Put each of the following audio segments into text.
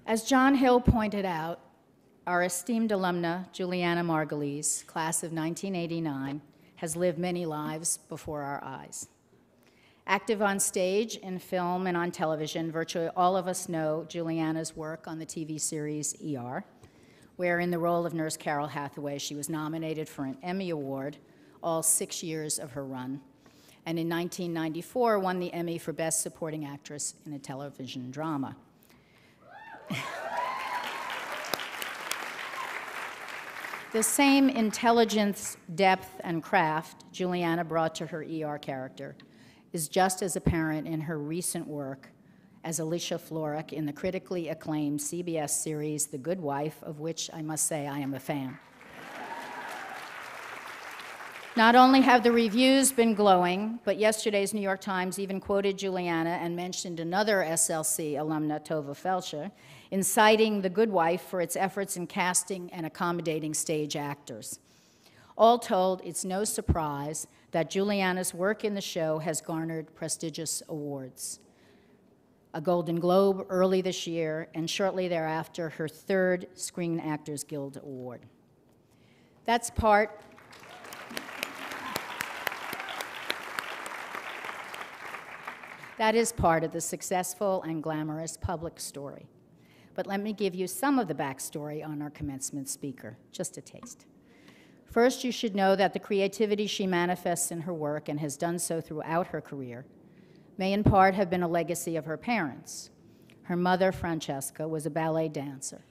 As John Hill pointed out, our esteemed alumna, Julianna Margulies, class of 1989, has lived many lives before our eyes. Active on stage, in film, and on television, virtually all of us know Julianna's work on the TV series ER, where in the role of Nurse Carol Hathaway, she was nominated for an Emmy Award all 6 years of her run, and in 1994 won the Emmy for Best Supporting Actress in a Television Drama. The same intelligence, depth, and craft Julianna brought to her ER character is just as apparent in her recent work as Alicia Florrick in the critically acclaimed CBS series The Good Wife, of which I must say I am a fan. Not only have the reviews been glowing, but yesterday's New York Times even quoted Julianna and mentioned another SLC alumna, Tova Felcher, in citing The Good Wife for its efforts in casting and accommodating stage actors. All told, it's no surprise that Julianna's work in the show has garnered prestigious awards. A Golden Globe early this year, and shortly thereafter, her third Screen Actors Guild Award. That is part of the successful and glamorous public story. But let me give you some of the backstory on our commencement speaker, just a taste. First, you should know that the creativity she manifests in her work, and has done so throughout her career, may in part have been a legacy of her parents. Her mother, Francesca, was a ballet dancer,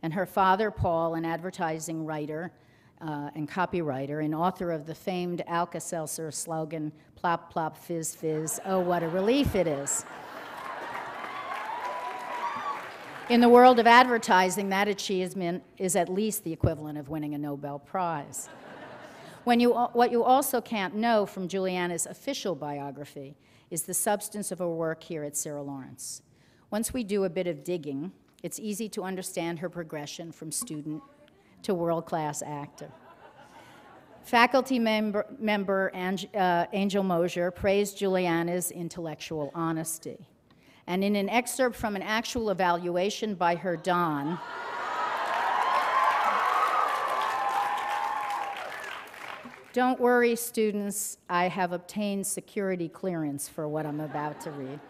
and her father, Paul, an advertising writer and copywriter and author of the famed Alka-Seltzer slogan, "Plop, plop, fizz, fizz, oh, what a relief it is." In the world of advertising, that achievement is at least the equivalent of winning a Nobel Prize. What you also can't know from Julianna's official biography is the substance of her work here at Sarah Lawrence. Once we do a bit of digging, it's easy to understand her progression from student to world-class actor. Faculty member Angel Mosier praised Julianna's intellectual honesty. And in an excerpt from an actual evaluation by her Don, don't worry, students, I have obtained security clearance for what I'm about to read.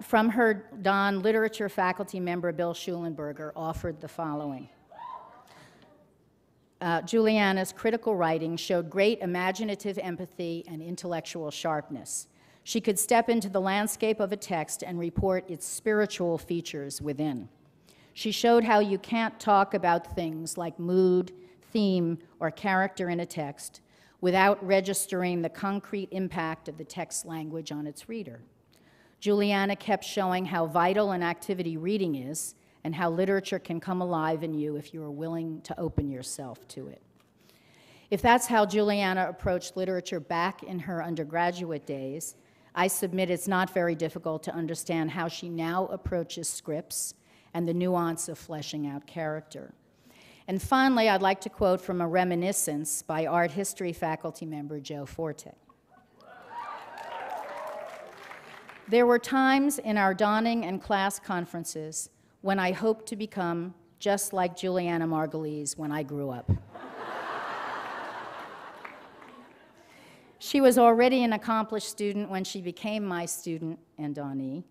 From her Don, literature faculty member Bill Schulenberger offered the following. Julianna's critical writing showed great imaginative empathy and intellectual sharpness. She could step into the landscape of a text and report its spiritual features within. She showed how you can't talk about things like mood, theme, or character in a text without registering the concrete impact of the text language on its reader. Julianna kept showing how vital an activity reading is and how literature can come alive in you if you are willing to open yourself to it. If that's how Julianna approached literature back in her undergraduate days, I submit it's not very difficult to understand how she now approaches scripts and the nuance of fleshing out character. And finally, I'd like to quote from a reminiscence by art history faculty member Joe Forte. There were times in our donning and class conferences when I hoped to become just like Julianna Margulies when I grew up. She was already an accomplished student when she became my student and Donnee.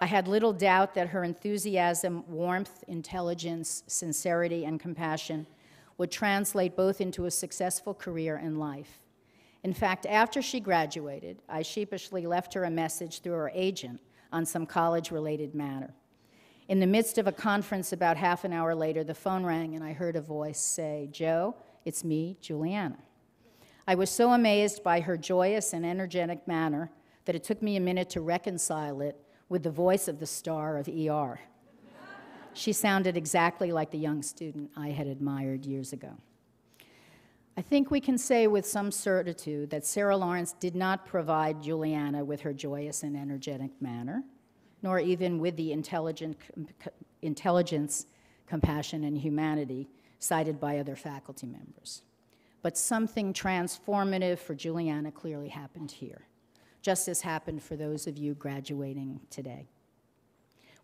I had little doubt that her enthusiasm, warmth, intelligence, sincerity, and compassion would translate both into a successful career and life. In fact, after she graduated, I sheepishly left her a message through her agent on some college-related matter. In the midst of a conference about half an hour later, the phone rang and I heard a voice say, "Joe, it's me, Julianna." I was so amazed by her joyous and energetic manner that it took me a minute to reconcile it with the voice of the star of ER. She sounded exactly like the young student I had admired years ago. I think we can say with some certitude that Sarah Lawrence did not provide Julianna with her joyous and energetic manner, nor even with the intelligence, compassion, and humanity cited by other faculty members. But something transformative for Julianna clearly happened here, just as happened for those of you graduating today.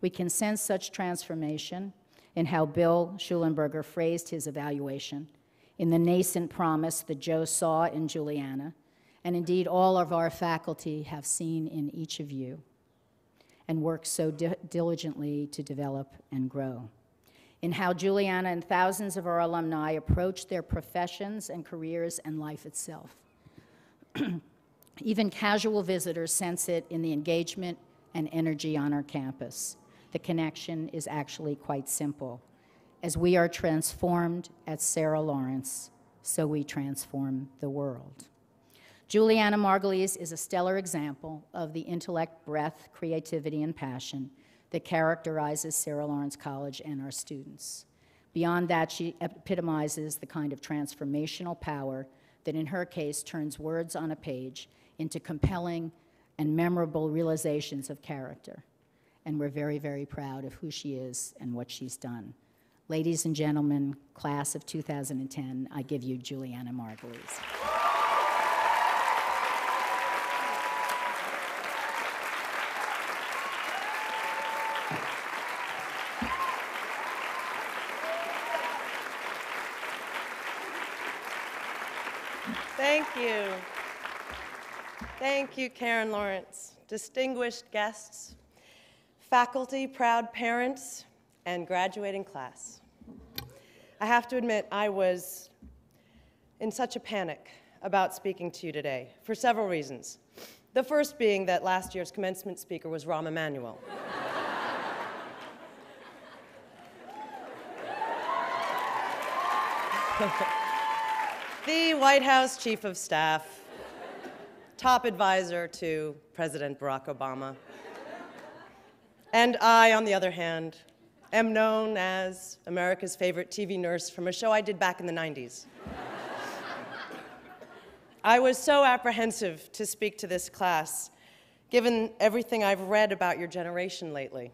We can sense such transformation in how Bill Schulenberger phrased his evaluation, in the nascent promise that Joe saw in Julianna, and indeed all of our faculty have seen in each of you, and worked so diligently to develop and grow. In how Julianna and thousands of our alumni approach their professions and careers and life itself. Even casual visitors sense it in the engagement and energy on our campus. The connection is actually quite simple. As we are transformed at Sarah Lawrence, so we transform the world. Julianna Margulies is a stellar example of the intellect, breadth, creativity, and passion that characterizes Sarah Lawrence College and our students. Beyond that, she epitomizes the kind of transformational power that in her case turns words on a page into compelling and memorable realizations of character. And we're very, very proud of who she is and what she's done. Ladies and gentlemen, class of 2010, I give you Julianna Margulies. Thank you. Thank you, Karen Lawrence. Distinguished guests, faculty, proud parents, and graduating class. I have to admit, I was in such a panic about speaking to you today for several reasons. The first being that last year's commencement speaker was Rahm Emanuel. The White House Chief of Staff, top advisor to President Barack Obama. And I, on the other hand, am known as America's favorite TV nurse from a show I did back in the 90s. I was so apprehensive to speak to this class, given everything I've read about your generation lately.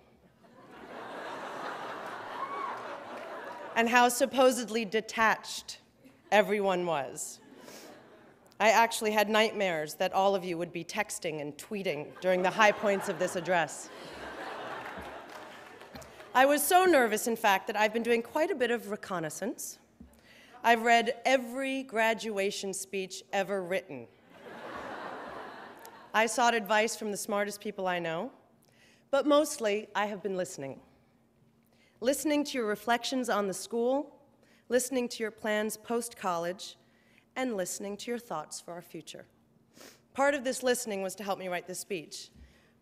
And how supposedly detached everyone was. I actually had nightmares that all of you would be texting and tweeting during the high points of this address. I was so nervous, in fact, that I've been doing quite a bit of reconnaissance. I've read every graduation speech ever written. I sought advice from the smartest people I know, but mostly I have been listening. Listening to your reflections on the school, listening to your plans post-college, and listening to your thoughts for our future. Part of this listening was to help me write this speech,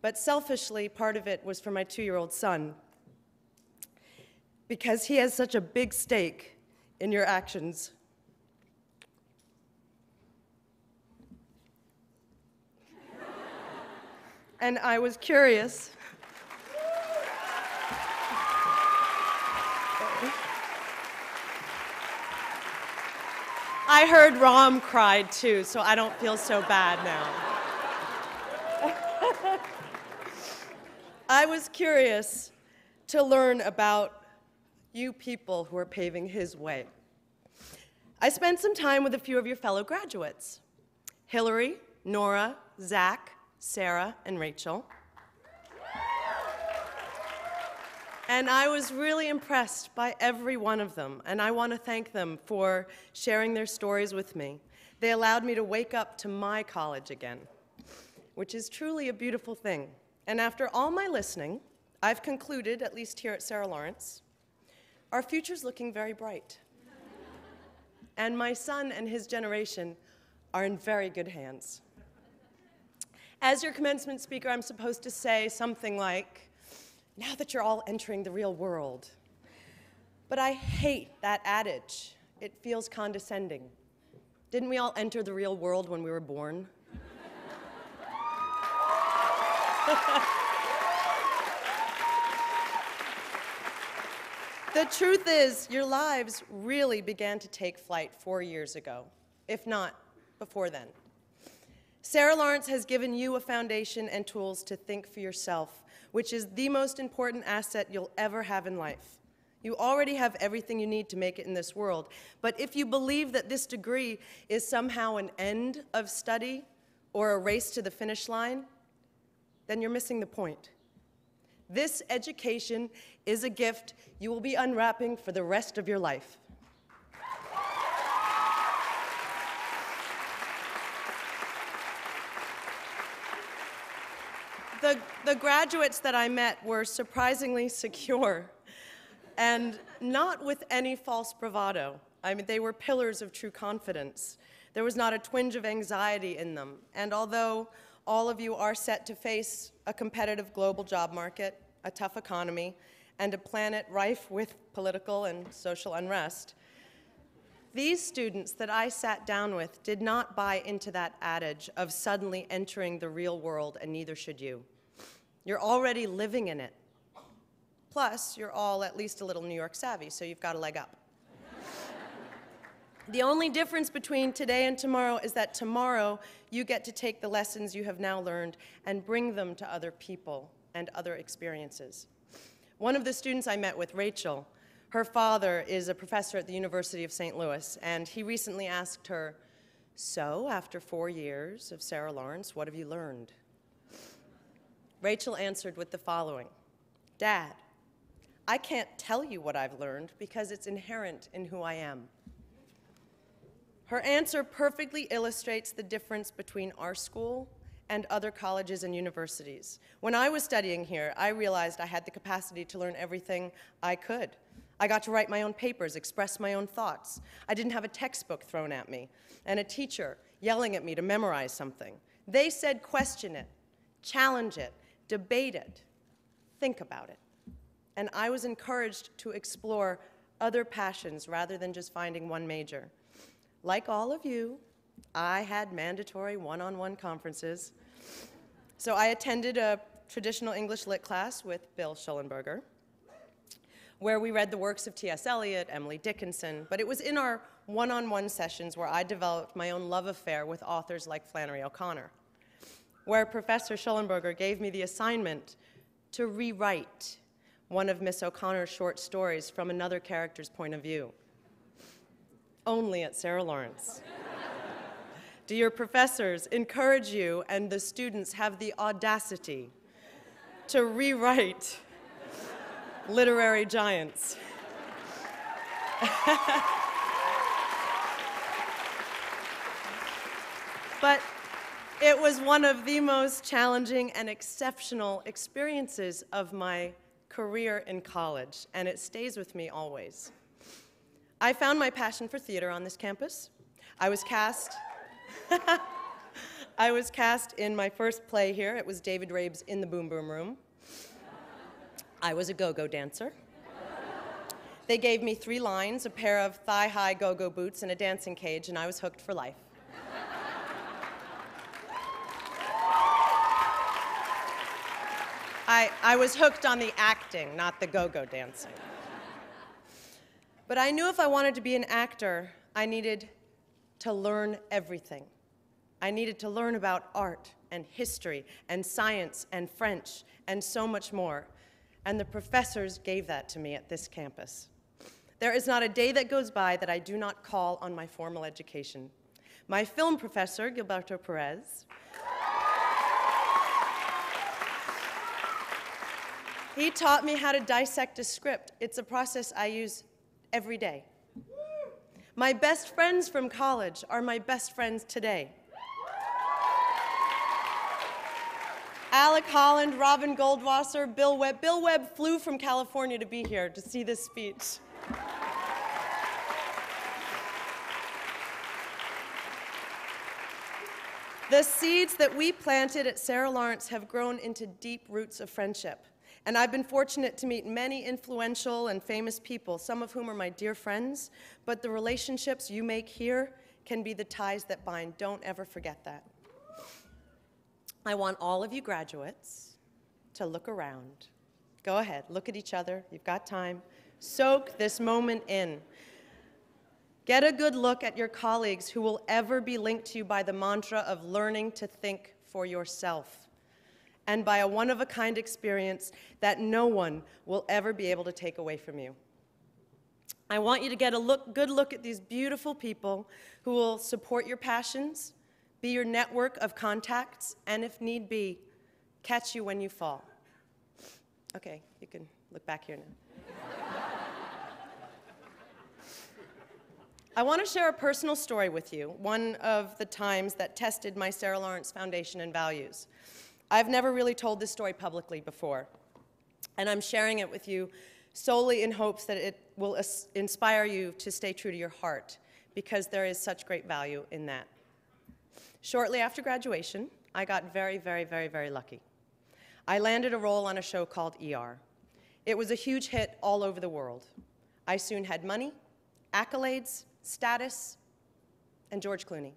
but selfishly, part of it was for my 2-year-old son, because he has such a big stake in your actions. And I was curious. I heard Rahm cried too, so I don't feel so bad now. I was curious to learn about you people who are paving his way. I spent some time with a few of your fellow graduates, Hillary, Nora, Zach, Sarah, and Rachel. And I was really impressed by every one of them, and I want to thank them for sharing their stories with me. They allowed me to wake up to my college again, which is truly a beautiful thing. And after all my listening, I've concluded, at least here at Sarah Lawrence, our future's looking very bright. And my son and his generation are in very good hands. As your commencement speaker, I'm supposed to say something like, now that you're all entering the real world. But I hate that adage. It feels condescending. Didn't we all enter the real world when we were born? The truth is, your lives really began to take flight 4 years ago, if not before then. Sarah Lawrence has given you a foundation and tools to think for yourself, which is the most important asset you'll ever have in life. You already have everything you need to make it in this world, but if you believe that this degree is somehow an end of study or a race to the finish line, then you're missing the point. This education is a gift you will be unwrapping for the rest of your life. The graduates that I met were surprisingly secure, and not with any false bravado. I mean, they were pillars of true confidence. There was not a twinge of anxiety in them, and although all of you are set to face a competitive global job market, a tough economy, and a planet rife with political and social unrest, these students that I sat down with did not buy into that adage of suddenly entering the real world, and neither should you. You're already living in it. Plus, you're all at least a little New York savvy, so you've got a leg up. The only difference between today and tomorrow is that tomorrow you get to take the lessons you have now learned and bring them to other people and other experiences. One of the students I met with, Rachel, her father is a professor at the University of St. Louis, and he recently asked her, "So, after 4 years of Sarah Lawrence, what have you learned?" Rachel answered with the following, "Dad, I can't tell you what I've learned because it's inherent in who I am." Her answer perfectly illustrates the difference between our school and other colleges and universities. When I was studying here, I realized I had the capacity to learn everything I could. I got to write my own papers, express my own thoughts. I didn't have a textbook thrown at me and a teacher yelling at me to memorize something. They said question it, challenge it, debate it, think about it. And I was encouraged to explore other passions rather than just finding one major. Like all of you, I had mandatory one-on-one conferences. So I attended a traditional English lit class with Bill Schollenberger, where we read the works of T.S. Eliot, Emily Dickinson, but it was in our one-on-one sessions where I developed my own love affair with authors like Flannery O'Connor, where Professor Schollenberger gave me the assignment to rewrite one of Miss O'Connor's short stories from another character's point of view. Only at Sarah Lawrence. Do your professors encourage you and the students have the audacity to rewrite literary giants? But it was one of the most challenging and exceptional experiences of my career in college, and it stays with me always. I found my passion for theater on this campus. I was cast in my first play here. It was David Rabe's In the Boom Boom Room. I was a go-go dancer. They gave me 3 lines, a pair of thigh-high go-go boots, and a dancing cage, and I was hooked for life. I was hooked on the acting, not the go-go dancing. But I knew if I wanted to be an actor, I needed to learn everything. I needed to learn about art and history and science and French and so much more. And the professors gave that to me at this campus. There is not a day that goes by that I do not call on my formal education. My film professor, Gilberto Perez, he taught me how to dissect a script. It's a process I use every day. My best friends from college are my best friends today. Alec Holland, Robin Goldwasser, Bill Webb. Bill Webb flew from California to be here to see this speech. The seeds that we planted at Sarah Lawrence have grown into deep roots of friendship. And I've been fortunate to meet many influential and famous people, some of whom are my dear friends, but the relationships you make here can be the ties that bind. Don't ever forget that. I want all of you graduates to look around. Go ahead, look at each other. You've got time. Soak this moment in. Get a good look at your colleagues who will ever be linked to you by the mantra of learning to think for yourself, and by a one-of-a-kind experience that no one will ever be able to take away from you. I want you to get a good look at these beautiful people who will support your passions, be your network of contacts, and if need be, catch you when you fall. Okay, you can look back here now. I want to share a personal story with you, one of the times that tested my Sarah Lawrence Foundation and values. I've never really told this story publicly before, and I'm sharing it with you solely in hopes that it will inspire you to stay true to your heart, because there is such great value in that. Shortly after graduation, I got very, very, very, very lucky. I landed a role on a show called ER. It was a huge hit all over the world. I soon had money, accolades, status, and George Clooney.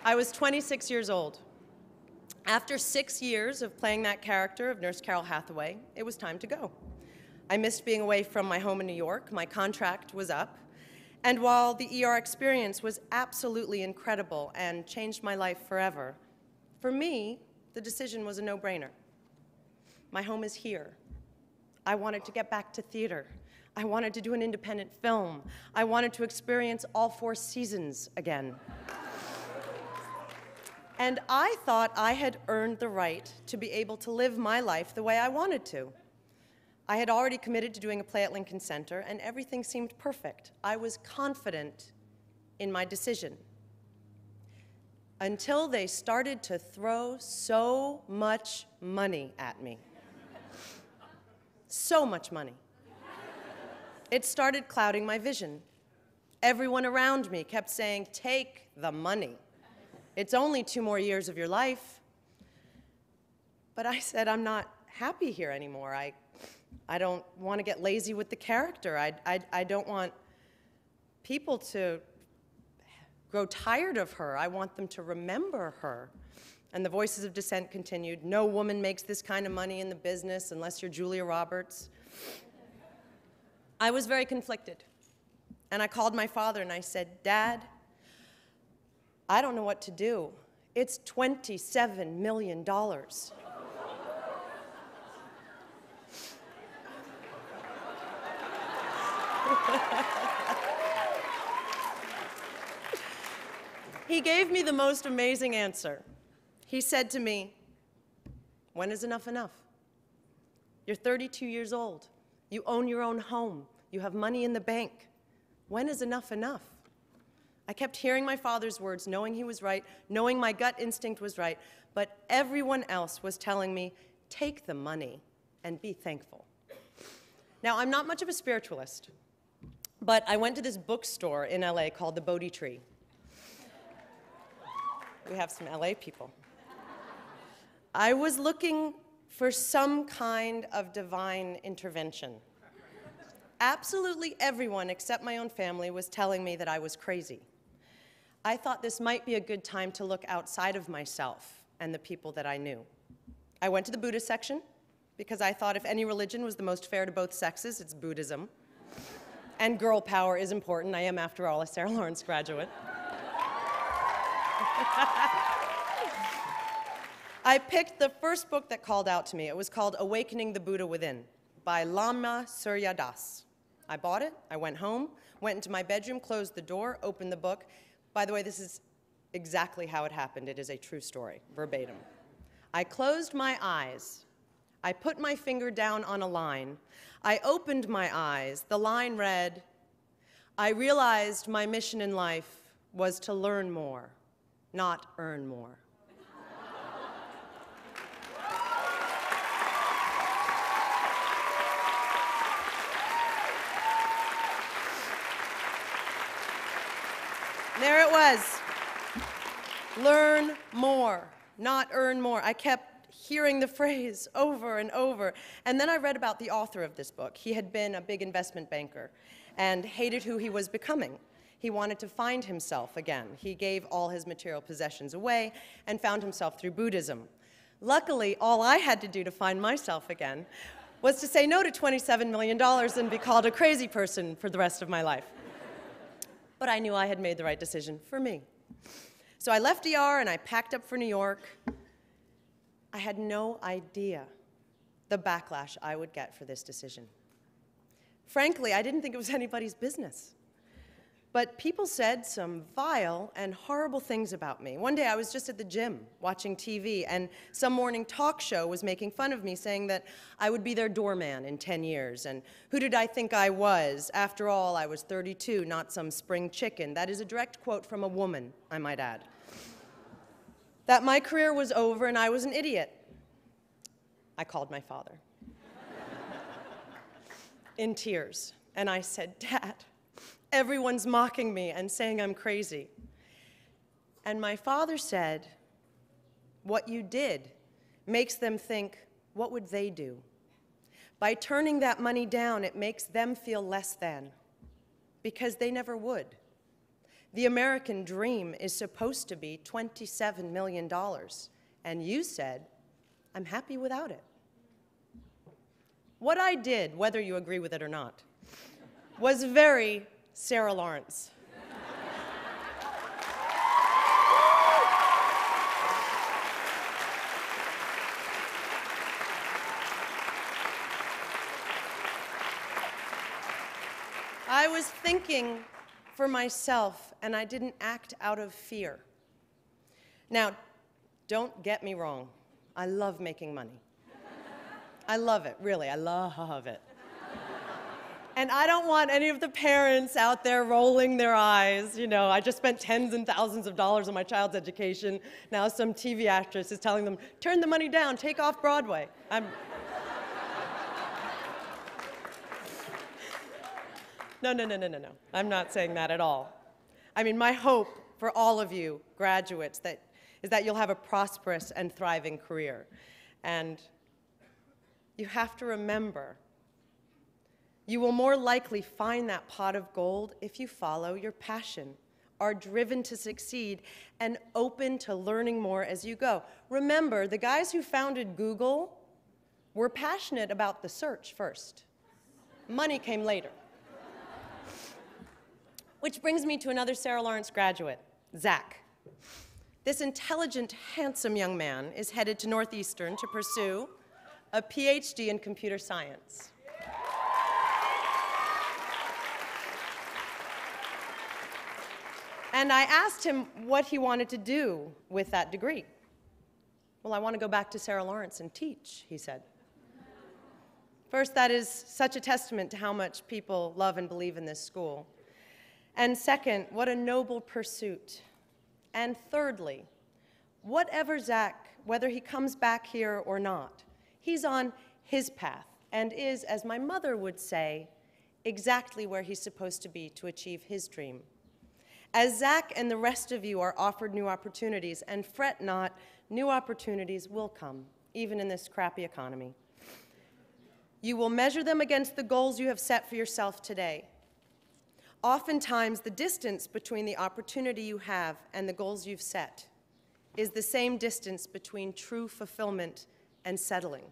I was 26 years old. After 6 years of playing that character of Nurse Carol Hathaway, it was time to go. I missed being away from my home in New York. My contract was up. And while the ER experience was absolutely incredible and changed my life forever, for me, the decision was a no-brainer. My home is here. I wanted to get back to theater. I wanted to do an independent film. I wanted to experience all 4 seasons again. And I thought I had earned the right to be able to live my life the way I wanted to. I had already committed to doing a play at Lincoln Center, and everything seemed perfect. I was confident in my decision. Until they started to throw so much money at me. So much money. It started clouding my vision. Everyone around me kept saying, "Take the money. It's only 2 more years of your life." But I said, I'm not happy here anymore. I don't want to get lazy with the character. I don't want people to grow tired of her. I want them to remember her. And the voices of dissent continued. No woman makes this kind of money in the business unless you're Julia Roberts. I was very conflicted. And I called my father and I said, "Dad, I don't know what to do. It's $27 million. He gave me the most amazing answer. He said to me, "When is enough enough? You're 32 years old. You own your own home. You have money in the bank. When is enough enough?" I kept hearing my father's words, knowing he was right, knowing my gut instinct was right, but everyone else was telling me, "Take the money and be thankful." Now, I'm not much of a spiritualist, but I went to this bookstore in LA called the Bodhi Tree. We have some LA people. I was looking for some kind of divine intervention. Absolutely everyone except my own family was telling me that I was crazy. I thought this might be a good time to look outside of myself and the people that I knew. I went to the Buddhist section because I thought if any religion was the most fair to both sexes, it's Buddhism. And girl power is important. I am, after all, a Sarah Lawrence graduate. I picked the first book that called out to me. It was called Awakening the Buddha Within by Lama Surya Das. I bought it, I went home, went into my bedroom, closed the door, opened the book. By the way, this is exactly how it happened. It is a true story, verbatim. I closed my eyes. I put my finger down on a line. I opened my eyes. The line read, "I realized my mission in life was to learn more, not earn more." There it was. Learn more, not earn more. I kept hearing the phrase over and over. And then I read about the author of this book. He had been a big investment banker and hated who he was becoming. He wanted to find himself again. He gave all his material possessions away and found himself through Buddhism. Luckily, all I had to do to find myself again was to say no to $27 million and be called a crazy person for the rest of my life. But I knew I had made the right decision for me. So I left DR and I packed up for New York. I had no idea the backlash I would get for this decision. Frankly, I didn't think it was anybody's business. But people said some vile and horrible things about me. One day I was just at the gym watching TV, and some morning talk show was making fun of me, saying that I would be their doorman in 10 years. And who did I think I was? After all, I was 32, not some spring chicken. That is a direct quote from a woman, I might add. That my career was over and I was an idiot. I called my father in tears, and I said, "Dad, everyone's mocking me and saying I'm crazy." And my father said, "What you did makes them think, what would they do? By turning that money down, it makes them feel less than, because they never would. The American dream is supposed to be $27 million, and you said, I'm happy without it." What I did, whether you agree with it or not, was very Sarah Lawrence. I was thinking for myself, and I didn't act out of fear. Now, don't get me wrong. I love making money. I love it, really, I love it. And I don't want any of the parents out there rolling their eyes. You know, I just spent tens and thousands of dollars on my child's education. Now some TV actress is telling them, turn the money down, take off Broadway. No. I'm not saying that at all. I mean, my hope for all of you graduates is that you'll have a prosperous and thriving career. And you have to remember, you will more likely find that pot of gold if you follow your passion, are driven to succeed, and open to learning more as you go. Remember, the guys who founded Google were passionate about the search first. Money came later. Which brings me to another Sarah Lawrence graduate, Zach. This intelligent, handsome young man is headed to Northeastern to pursue a PhD in computer science. And I asked him what he wanted to do with that degree. Well, I want to go back to Sarah Lawrence and teach, he said. First, that is such a testament to how much people love and believe in this school. And second, what a noble pursuit. And thirdly, whatever Zach, whether he comes back here or not, he's on his path and is, as my mother would say, exactly where he's supposed to be to achieve his dream. As Zach and the rest of you are offered new opportunities, and fret not, new opportunities will come, even in this crappy economy. You will measure them against the goals you have set for yourself today. Oftentimes, the distance between the opportunity you have and the goals you've set is the same distance between true fulfillment and settling.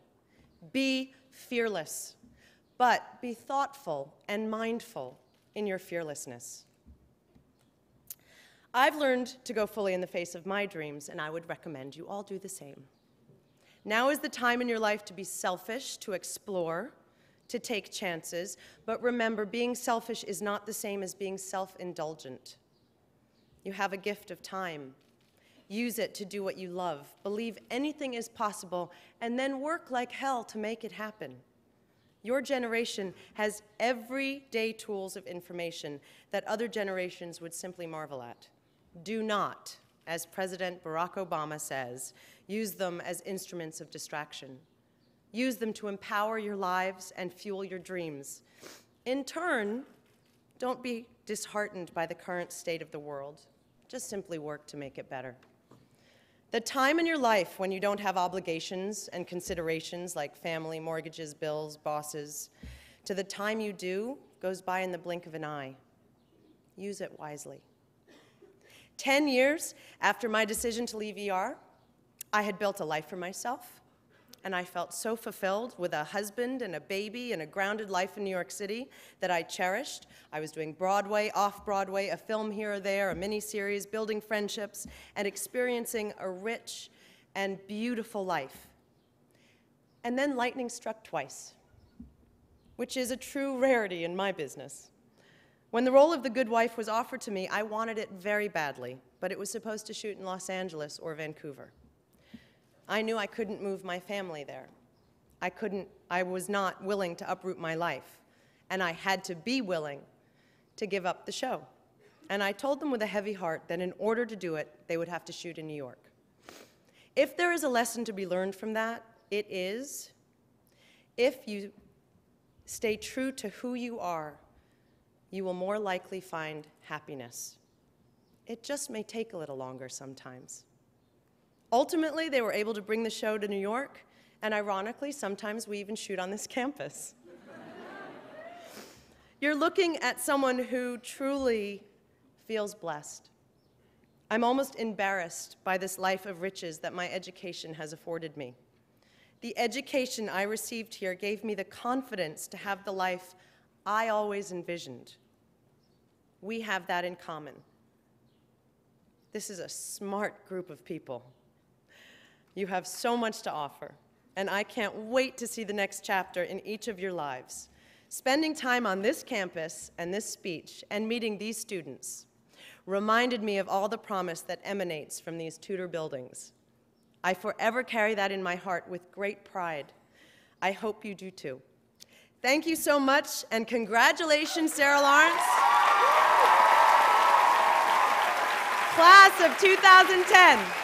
Be fearless, but be thoughtful and mindful in your fearlessness. I've learned to go fully in the face of my dreams, and I would recommend you all do the same. Now is the time in your life to be selfish, to explore, to take chances, but remember, being selfish is not the same as being self-indulgent. You have a gift of time. Use it to do what you love. Believe anything is possible, and then work like hell to make it happen. Your generation has everyday tools of information that other generations would simply marvel at. Do not, as President Barack Obama says, use them as instruments of distraction. Use them to empower your lives and fuel your dreams. In turn, don't be disheartened by the current state of the world. Just simply work to make it better. The time in your life when you don't have obligations and considerations like family, mortgages, bills, bosses, to the time you do goes by in the blink of an eye. Use it wisely. 10 years after my decision to leave ER, I had built a life for myself, and I felt so fulfilled with a husband and a baby and a grounded life in New York City that I cherished. I was doing Broadway, off-Broadway, a film here or there, a miniseries, building friendships, and experiencing a rich and beautiful life. And then lightning struck twice, which is a true rarity in my business. When the role of the good wife was offered to me, I wanted it very badly, but it was supposed to shoot in Los Angeles or Vancouver. I knew I couldn't move my family there. I was not willing to uproot my life, and I had to be willing to give up the show. And I told them with a heavy heart that in order to do it, they would have to shoot in New York. If there is a lesson to be learned from that, it is, if you stay true to who you are, you will more likely find happiness. It just may take a little longer sometimes. Ultimately, they were able to bring the show to New York, and ironically, sometimes we even shoot on this campus. You're looking at someone who truly feels blessed. I'm almost embarrassed by this life of riches that my education has afforded me. The education I received here gave me the confidence to have the life I always envisioned. We have that in common. This is a smart group of people. You have so much to offer, and I can't wait to see the next chapter in each of your lives. Spending time on this campus and this speech and meeting these students reminded me of all the promise that emanates from these Tudor buildings. I forever carry that in my heart with great pride. I hope you do too. Thank you so much, and congratulations, Sarah Lawrence. Class of 2010.